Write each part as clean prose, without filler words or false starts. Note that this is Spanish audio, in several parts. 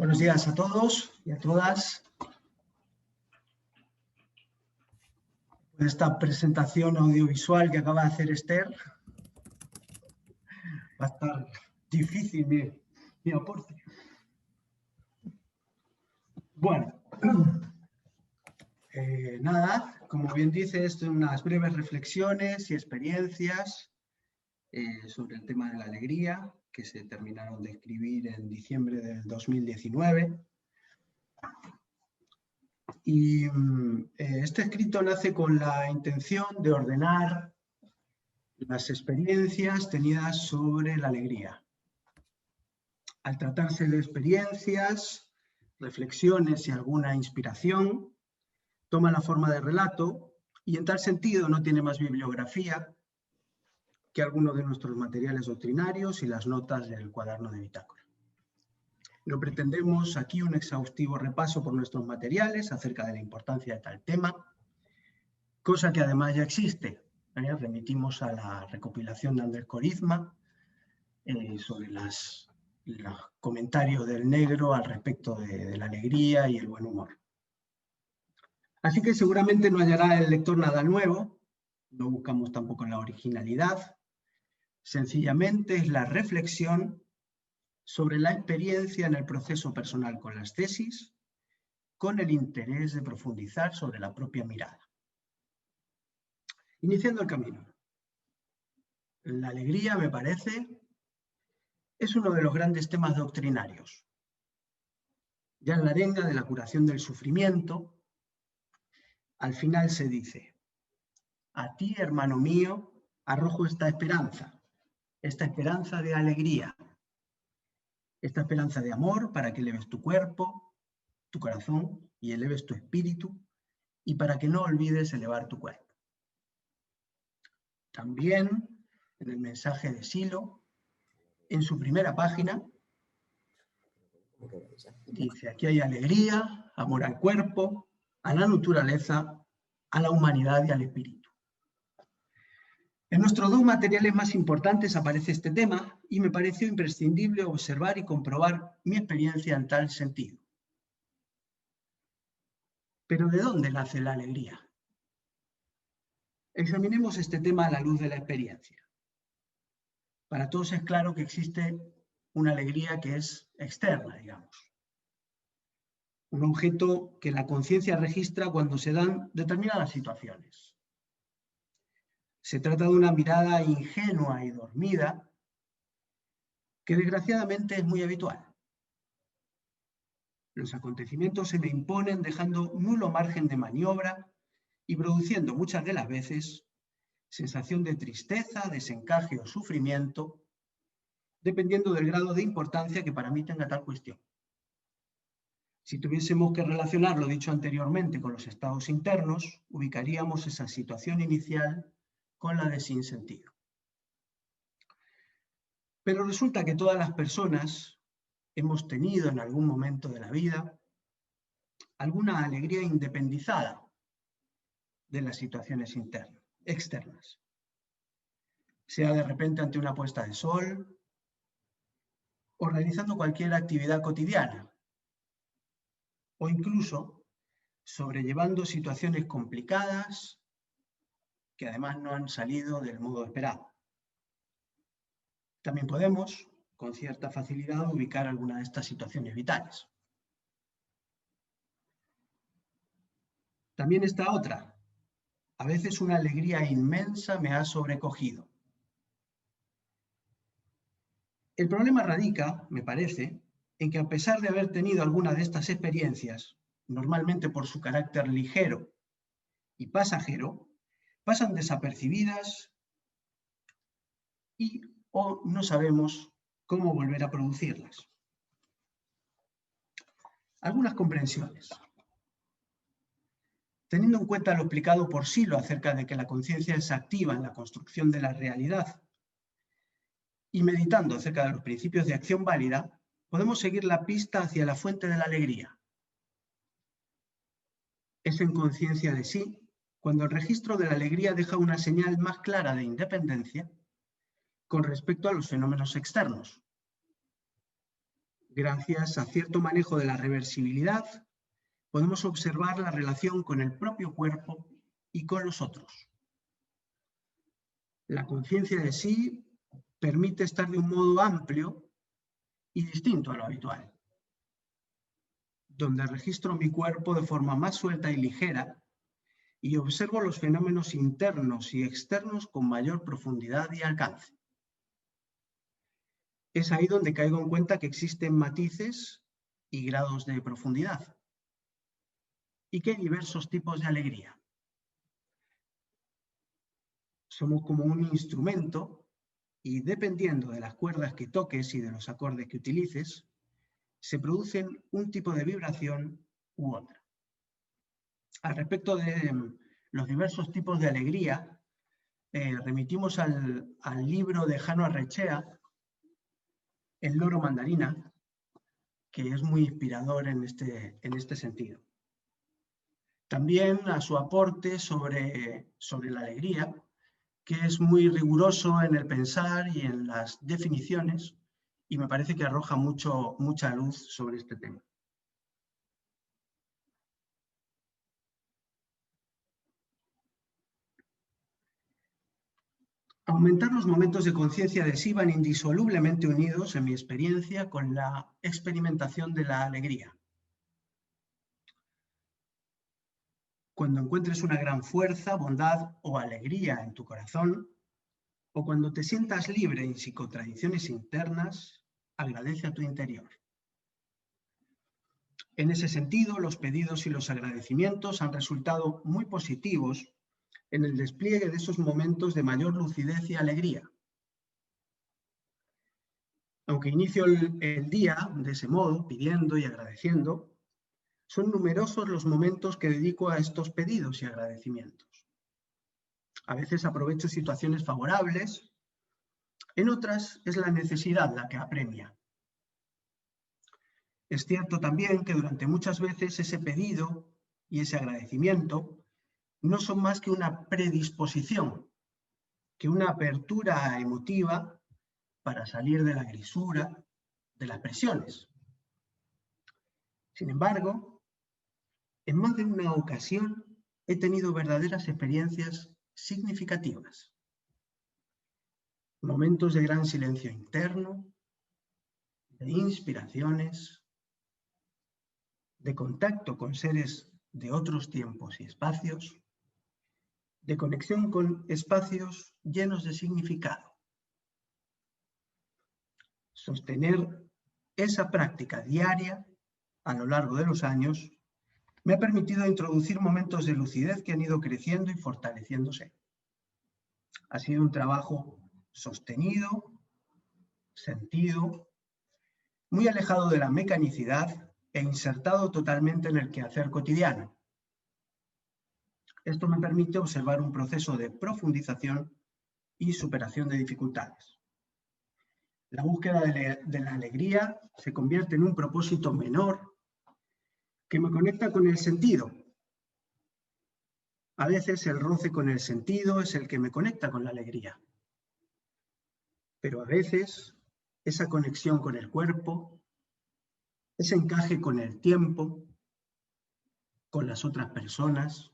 Buenos días a todos y a todas. Esta presentación audiovisual que acaba de hacer Esther va a estar difícil mi aporte. Bueno, nada, como bien dice, esto son unas breves reflexiones y experiencias sobre el tema de la alegría que se terminaron de escribir en diciembre del 2019. Y este escrito nace con la intención de ordenar las experiencias tenidas sobre la alegría. Al tratarse de experiencias, reflexiones y alguna inspiración, toma la forma de relato y en tal sentido no tiene más bibliografía que algunos de nuestros materiales doctrinarios y las notas del cuaderno de bitácora. No pretendemos aquí un exhaustivo repaso por nuestros materiales acerca de la importancia de tal tema, cosa que además ya existe. Remitimos a la recopilación de Andrés Corizma sobre los comentarios del negro al respecto de la alegría y el buen humor. Así que seguramente no hallará el lector nada nuevo, no buscamos tampoco la originalidad, sencillamente es la reflexión sobre la experiencia en el proceso personal con las tesis, con el interés de profundizar sobre la propia mirada. Iniciando el camino. La alegría, me parece, es uno de los grandes temas doctrinarios. Ya en la arenga de la curación del sufrimiento, al final se dice: a ti, hermano mío, arrojo esta esperanza de alegría, esta esperanza de amor para que eleves tu cuerpo, tu corazón y eleves tu espíritu, y para que no olvides elevar tu cuerpo. También en el mensaje de Silo, en su primera página, dice: aquí hay alegría, amor al cuerpo, a la naturaleza, a la humanidad y al espíritu. En nuestros dos materiales más importantes aparece este tema y me pareció imprescindible observar y comprobar mi experiencia en tal sentido. ¿Pero de dónde nace la alegría? Examinemos este tema a la luz de la experiencia. Para todos es claro que existe una alegría que es externa, digamos. Un objeto que la conciencia registra cuando se dan determinadas situaciones. Se trata de una mirada ingenua y dormida que desgraciadamente es muy habitual. Los acontecimientos se le imponen dejando nulo margen de maniobra y produciendo muchas de las veces sensación de tristeza, desencaje o sufrimiento, dependiendo del grado de importancia que para mí tenga tal cuestión. Si tuviésemos que relacionar lo dicho anteriormente con los estados internos, ubicaríamos esa situación inicial con la de sinsentido. Pero resulta que todas las personas hemos tenido en algún momento de la vida alguna alegría independizada de las situaciones externas. Sea de repente ante una puesta de sol o realizando cualquier actividad cotidiana, o incluso sobrellevando situaciones complicadas que además no han salido del modo esperado. También podemos, con cierta facilidad, ubicar alguna de estas situaciones vitales. También está otra. A veces una alegría inmensa me ha sobrecogido. El problema radica, me parece, en que a pesar de haber tenido alguna de estas experiencias, normalmente por su carácter ligero y pasajero, pasan desapercibidas y o no sabemos cómo volver a producirlas. Algunas comprensiones. Teniendo en cuenta lo explicado por Silo acerca de que la conciencia es activa en la construcción de la realidad y meditando acerca de los principios de acción válida, podemos seguir la pista hacia la fuente de la alegría. Es en conciencia de sí cuando el registro de la alegría deja una señal más clara de independencia con respecto a los fenómenos externos. Gracias a cierto manejo de la reversibilidad, podemos observar la relación con el propio cuerpo y con los otros. La conciencia de sí permite estar de un modo amplio y distinto a lo habitual, donde registro mi cuerpo de forma más suelta y ligera y observo los fenómenos internos y externos con mayor profundidad y alcance. Es ahí donde caigo en cuenta que existen matices y grados de profundidad y que hay diversos tipos de alegría. Somos como un instrumento y dependiendo de las cuerdas que toques y de los acordes que utilices, se producen un tipo de vibración u otra. Al respecto de los diversos tipos de alegría, remitimos al libro de Jano Arrechea, El loro mandarina, que es muy inspirador en este sentido. También a su aporte sobre la alegría, que es muy riguroso en el pensar y en las definiciones, y me parece que arroja mucha luz sobre este tema. Aumentar los momentos de conciencia de sí van indisolublemente unidos, en mi experiencia, con la experimentación de la alegría. Cuando encuentres una gran fuerza, bondad o alegría en tu corazón, o cuando te sientas libre y sin contradicciones internas, agradece a tu interior. En ese sentido, los pedidos y los agradecimientos han resultado muy positivos en el despliegue de esos momentos de mayor lucidez y alegría. Aunque inicio el día de ese modo, pidiendo y agradeciendo, son numerosos los momentos que dedico a estos pedidos y agradecimientos. A veces aprovecho situaciones favorables, en otras es la necesidad la que apremia. Es cierto también que durante muchas veces ese pedido y ese agradecimiento no son más que una predisposición, que una apertura emotiva para salir de la grisura, de las presiones. Sin embargo, en más de una ocasión he tenido verdaderas experiencias significativas. Momentos de gran silencio interno, de inspiraciones, de contacto con seres de otros tiempos y espacios, de conexión con espacios llenos de significado. Sostener esa práctica diaria a lo largo de los años me ha permitido introducir momentos de lucidez que han ido creciendo y fortaleciéndose. Ha sido un trabajo sostenido, sentido, muy alejado de la mecanicidad e insertado totalmente en el quehacer cotidiano. Esto me permite observar un proceso de profundización y superación de dificultades. La búsqueda de la alegría se convierte en un propósito menor que me conecta con el sentido. A veces el roce con el sentido es el que me conecta con la alegría. Pero a veces esa conexión con el cuerpo, ese encaje con el tiempo, con las otras personas,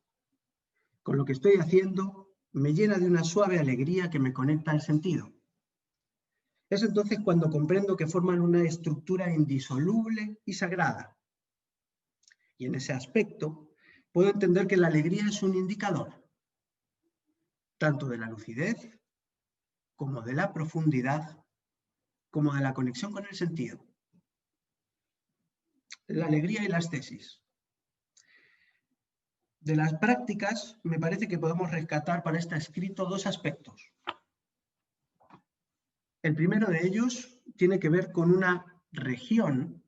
con lo que estoy haciendo, me llena de una suave alegría que me conecta al sentido. Es entonces cuando comprendo que forman una estructura indisoluble y sagrada. Y en ese aspecto puedo entender que la alegría es un indicador, tanto de la lucidez, como de la profundidad, como de la conexión con el sentido. La alegría y las tesis. De las prácticas, me parece que podemos rescatar para este escrito dos aspectos. El primero de ellos tiene que ver con una región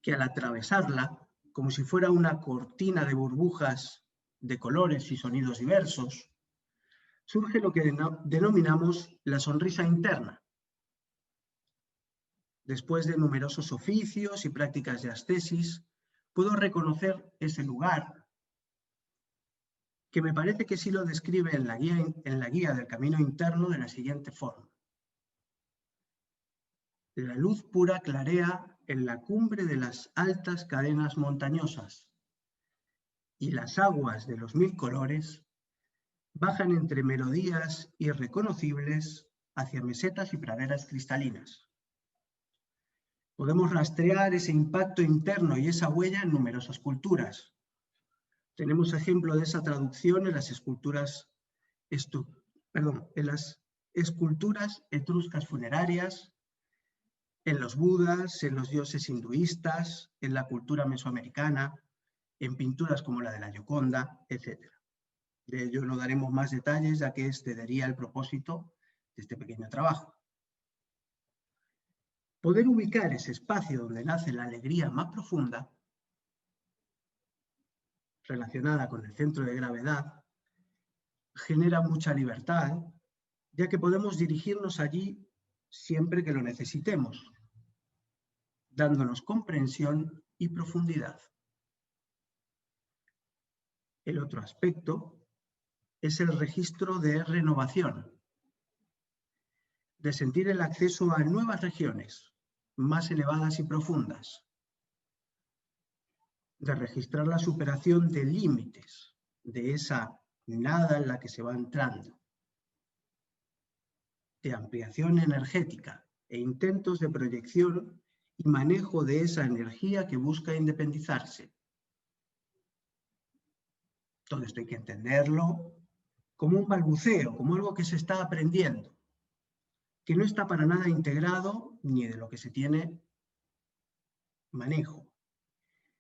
que al atravesarla, como si fuera una cortina de burbujas de colores y sonidos diversos, surge lo que denominamos la sonrisa interna. Después de numerosos oficios y prácticas de ascesis, puedo reconocer ese lugar que me parece que sí lo describe en la guía del camino interno de la siguiente forma. La luz pura clarea en la cumbre de las altas cadenas montañosas, y las aguas de los mil colores bajan entre melodías irreconocibles hacia mesetas y praderas cristalinas. Podemos rastrear ese impacto interno y esa huella en numerosas culturas. Tenemos ejemplo de esa traducción en las esculturas etruscas funerarias, en los budas, en los dioses hinduistas, en la cultura mesoamericana, en pinturas como la de la Gioconda, etc. De ello no daremos más detalles, ya que este sería el propósito de este pequeño trabajo. Poder ubicar ese espacio donde nace la alegría más profunda, relacionada con el centro de gravedad, genera mucha libertad, ya que podemos dirigirnos allí siempre que lo necesitemos, dándonos comprensión y profundidad. El otro aspecto es el registro de renovación, de sentir el acceso a nuevas regiones, más elevadas y profundas, de registrar la superación de límites, de esa nada en la que se va entrando, de ampliación energética e intentos de proyección y manejo de esa energía que busca independizarse. Todo esto hay que entenderlo como un balbuceo, como algo que se está aprendiendo, que no está para nada integrado ni de lo que se tiene manejo.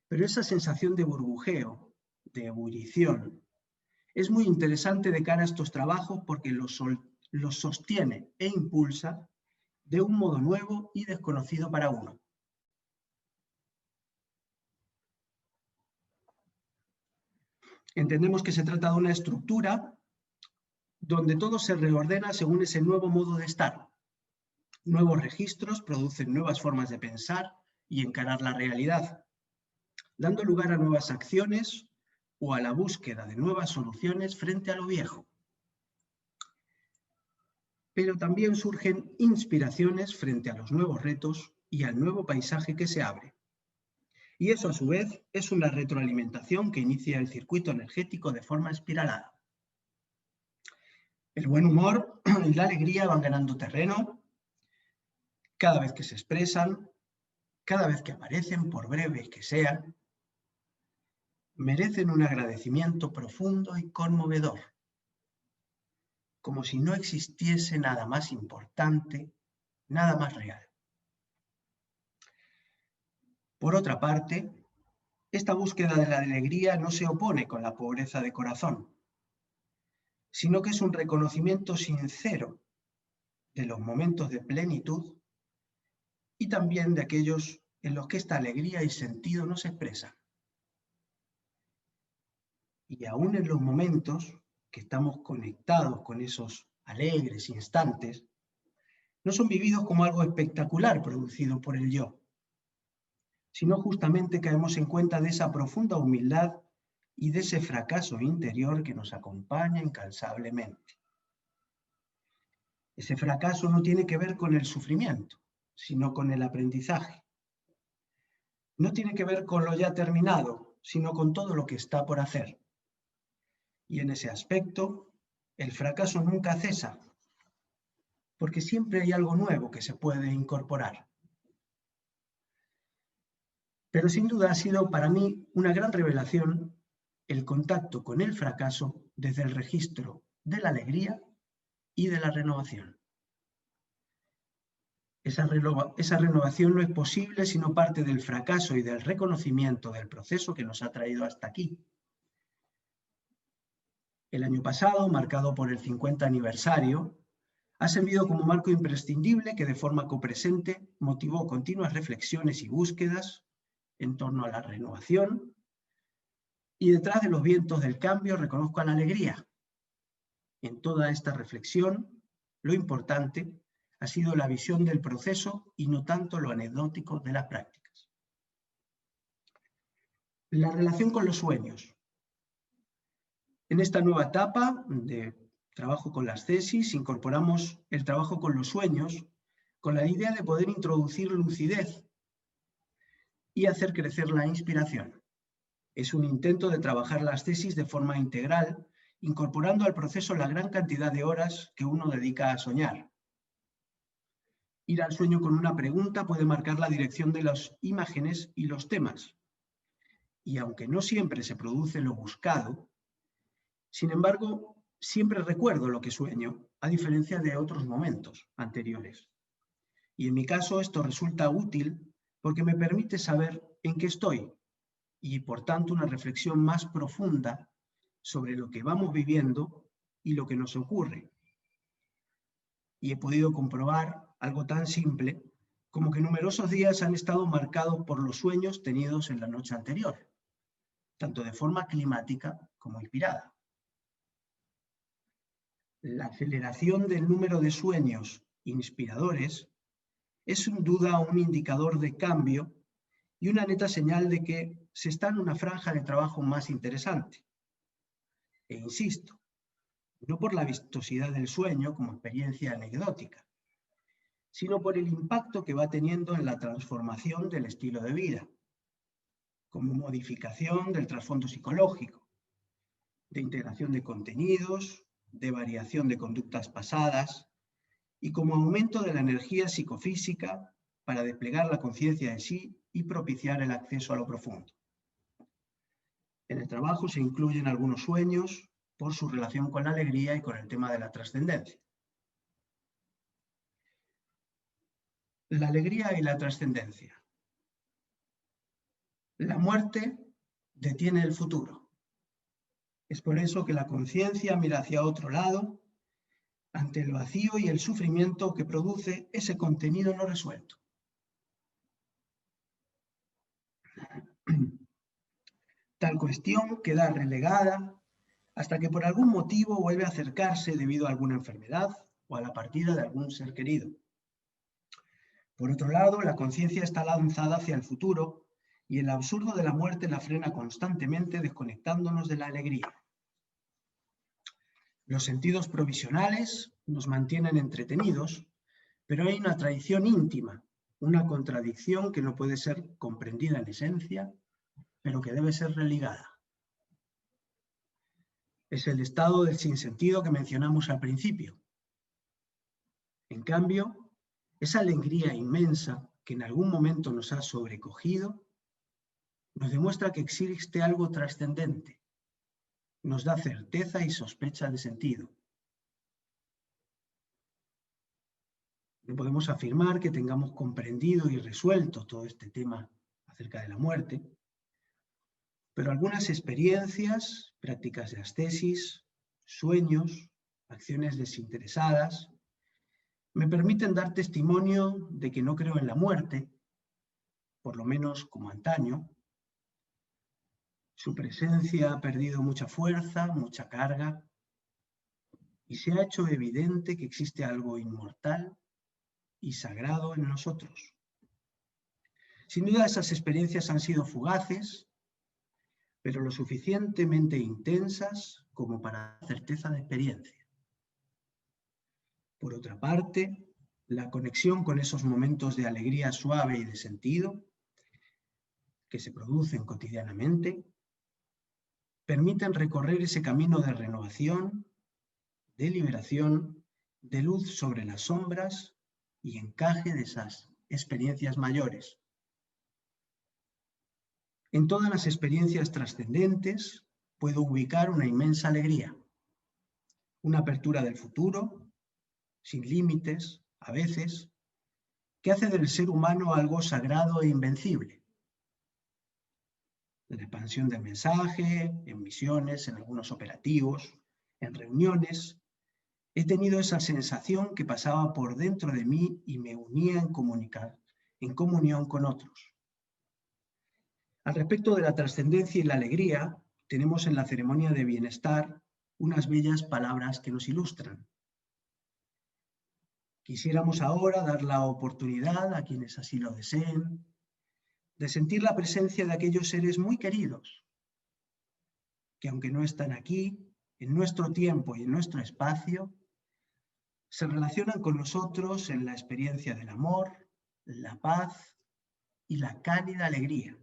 Pero esa sensación de burbujeo, de ebullición, es muy interesante de cara a estos trabajos porque los sostiene e impulsa de un modo nuevo y desconocido para uno. Entendemos que se trata de una estructura donde todo se reordena según ese nuevo modo de estar. Nuevos registros producen nuevas formas de pensar y encarar la realidad, dando lugar a nuevas acciones o a la búsqueda de nuevas soluciones frente a lo viejo. Pero también surgen inspiraciones frente a los nuevos retos y al nuevo paisaje que se abre. Y eso, a su vez, es una retroalimentación que inicia el circuito energético de forma espiralada. El buen humor y la alegría van ganando terreno cada vez que se expresan, cada vez que aparecen, por breves que sean, merecen un agradecimiento profundo y conmovedor, como si no existiese nada más importante, nada más real. Por otra parte, esta búsqueda de la alegría no se opone con la pobreza de corazón, sino que es un reconocimiento sincero de los momentos de plenitud y también de aquellos en los que esta alegría y sentido no se expresan. Y aún en los momentos que estamos conectados con esos alegres instantes, no son vividos como algo espectacular producido por el yo, sino justamente caemos en cuenta de esa profunda humildad y de ese fracaso interior que nos acompaña incansablemente. Ese fracaso no tiene que ver con el sufrimiento, sino con el aprendizaje. No tiene que ver con lo ya terminado, sino con todo lo que está por hacer. Y en ese aspecto, el fracaso nunca cesa, porque siempre hay algo nuevo que se puede incorporar. Pero sin duda ha sido para mí una gran revelación el contacto con el fracaso desde el registro de la alegría y de la renovación. Esa renovación no es posible sino parte del fracaso y del reconocimiento del proceso que nos ha traído hasta aquí. El año pasado, marcado por el 50 aniversario, ha servido como marco imprescindible que de forma copresente motivó continuas reflexiones y búsquedas en torno a la renovación, y detrás de los vientos del cambio reconozco la alegría. En toda esta reflexión, lo importante ha sido la visión del proceso y no tanto lo anecdótico de las prácticas. La relación con los sueños. En esta nueva etapa de trabajo con las tesis, incorporamos el trabajo con los sueños con la idea de poder introducir lucidez y hacer crecer la inspiración. Es un intento de trabajar las tesis de forma integral, incorporando al proceso la gran cantidad de horas que uno dedica a soñar. Ir al sueño con una pregunta puede marcar la dirección de las imágenes y los temas. Y aunque no siempre se produce lo buscado, sin embargo, siempre recuerdo lo que sueño, a diferencia de otros momentos anteriores. Y en mi caso esto resulta útil porque me permite saber en qué estoy y, por tanto, una reflexión más profunda sobre lo que vamos viviendo y lo que nos ocurre. Y he podido comprobar algo tan simple como que numerosos días han estado marcados por los sueños tenidos en la noche anterior, tanto de forma climática como inspirada. La aceleración del número de sueños inspiradores es sin duda un indicador de cambio y una neta señal de que se está en una franja de trabajo más interesante. E insisto, no por la vistosidad del sueño como experiencia anecdótica, sino por el impacto que va teniendo en la transformación del estilo de vida, como modificación del trasfondo psicológico, de integración de contenidos, de variación de conductas pasadas y como aumento de la energía psicofísica para desplegar la conciencia de sí y propiciar el acceso a lo profundo. En el trabajo se incluyen algunos sueños por su relación con la alegría y con el tema de la trascendencia. La alegría y la trascendencia. La muerte detiene el futuro. Es por eso que la conciencia mira hacia otro lado, ante el vacío y el sufrimiento que produce ese contenido no resuelto. Tal cuestión queda relegada hasta que por algún motivo vuelve a acercarse debido a alguna enfermedad o a la partida de algún ser querido. Por otro lado, la conciencia está lanzada hacia el futuro y el absurdo de la muerte la frena constantemente, desconectándonos de la alegría. Los sentidos provisionales nos mantienen entretenidos, pero hay una traición íntima, una contradicción que no puede ser comprendida en esencia, pero que debe ser religada. Es el estado del sinsentido que mencionamos al principio. En cambio, esa alegría inmensa que en algún momento nos ha sobrecogido, nos demuestra que existe algo trascendente, nos da certeza y sospecha de sentido. No podemos afirmar que tengamos comprendido y resuelto todo este tema acerca de la muerte, pero algunas experiencias, prácticas de ascesis, sueños, acciones desinteresadas, me permiten dar testimonio de que no creo en la muerte, por lo menos como antaño. Su presencia ha perdido mucha fuerza, mucha carga, y se ha hecho evidente que existe algo inmortal y sagrado en nosotros. Sin duda esas experiencias han sido fugaces, pero lo suficientemente intensas como para dar certeza de experiencia. Por otra parte, la conexión con esos momentos de alegría suave y de sentido que se producen cotidianamente permiten recorrer ese camino de renovación, de liberación, de luz sobre las sombras y encaje de esas experiencias mayores. En todas las experiencias trascendentes puedo ubicar una inmensa alegría, una apertura del futuro, sin límites, a veces, que hace del ser humano algo sagrado e invencible. En la expansión del mensaje, en misiones, en algunos operativos, en reuniones, he tenido esa sensación que pasaba por dentro de mí y me unía en comunión con otros. Al respecto de la trascendencia y la alegría, tenemos en la ceremonia de bienestar unas bellas palabras que nos ilustran. Quisiéramos ahora dar la oportunidad a quienes así lo deseen, de sentir la presencia de aquellos seres muy queridos, que aunque no están aquí, en nuestro tiempo y en nuestro espacio, se relacionan con nosotros en la experiencia del amor, la paz y la cálida alegría.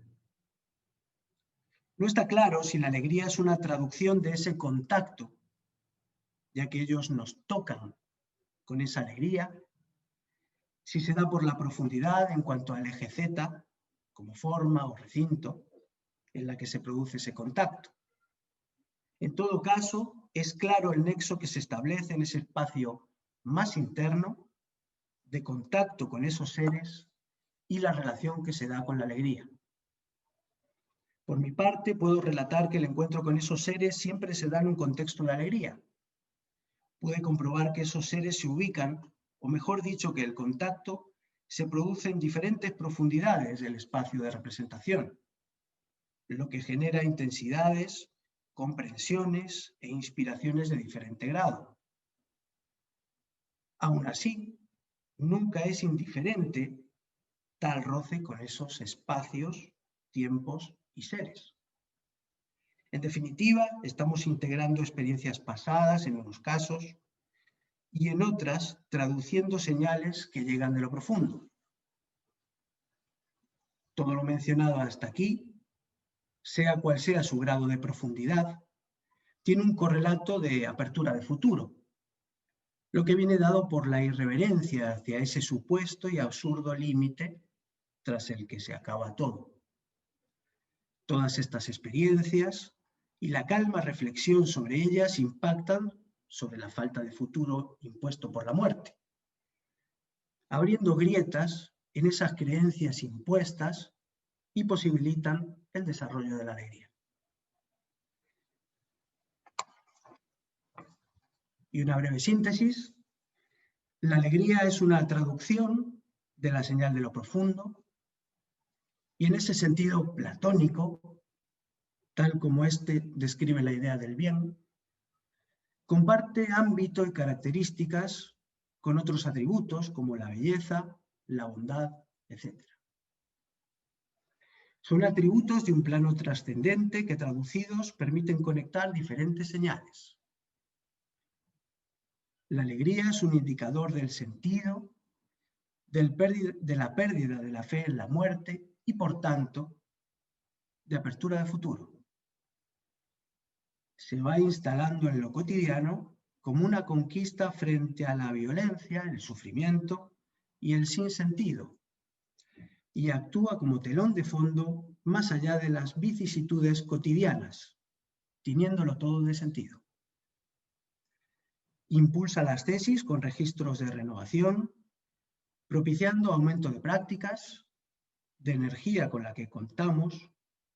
No está claro si la alegría es una traducción de ese contacto, ya que ellos nos tocan con esa alegría, si se da por la profundidad en cuanto al eje Z, como forma o recinto, en la que se produce ese contacto. En todo caso, es claro el nexo que se establece en ese espacio más interno de contacto con esos seres y la relación que se da con la alegría. Por mi parte, puedo relatar que el encuentro con esos seres siempre se da en un contexto de alegría. Pude comprobar que esos seres se ubican, o mejor dicho, que el contacto se produce en diferentes profundidades del espacio de representación, lo que genera intensidades, comprensiones e inspiraciones de diferente grado. Aún así, nunca es indiferente tal roce con esos espacios, tiempos y seres. En definitiva, estamos integrando experiencias pasadas en unos casos y en otras traduciendo señales que llegan de lo profundo. Todo lo mencionado hasta aquí, sea cual sea su grado de profundidad, tiene un correlato de apertura de futuro, lo que viene dado por la irreverencia hacia ese supuesto y absurdo límite tras el que se acaba todo. Todas estas experiencias y la calma reflexión sobre ellas impactan sobre la falta de futuro impuesto por la muerte, abriendo grietas en esas creencias impuestas y posibilitan el desarrollo de la alegría. Y una breve síntesis: la alegría es una traducción de la señal de lo profundo, y en ese sentido platónico, tal como este describe la idea del bien, comparte ámbito y características con otros atributos como la belleza, la bondad, etc. Son atributos de un plano trascendente que traducidos permiten conectar diferentes señales. La alegría es un indicador del sentido, de la pérdida de la fe en la muerte y, por tanto, de apertura de futuro. Se va instalando en lo cotidiano como una conquista frente a la violencia, el sufrimiento y el sinsentido, y actúa como telón de fondo más allá de las vicisitudes cotidianas, tiñéndolo todo de sentido. Impulsa las tesis con registros de renovación, propiciando aumento de prácticas, de energía con la que contamos,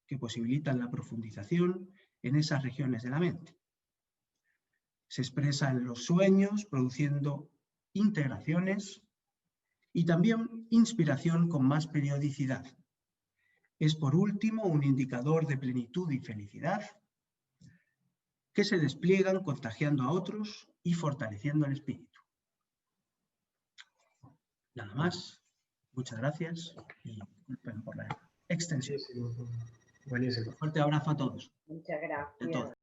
que posibilitan la profundización en esas regiones de la mente. Se expresa en los sueños, produciendo integraciones y también inspiración con más periodicidad. Es, por último, un indicador de plenitud y felicidad que se despliegan contagiando a otros y fortaleciendo el espíritu. Nada más. Muchas gracias y disculpen por la extensión. Buenísimo. Un fuerte abrazo a todos. Muchas gracias.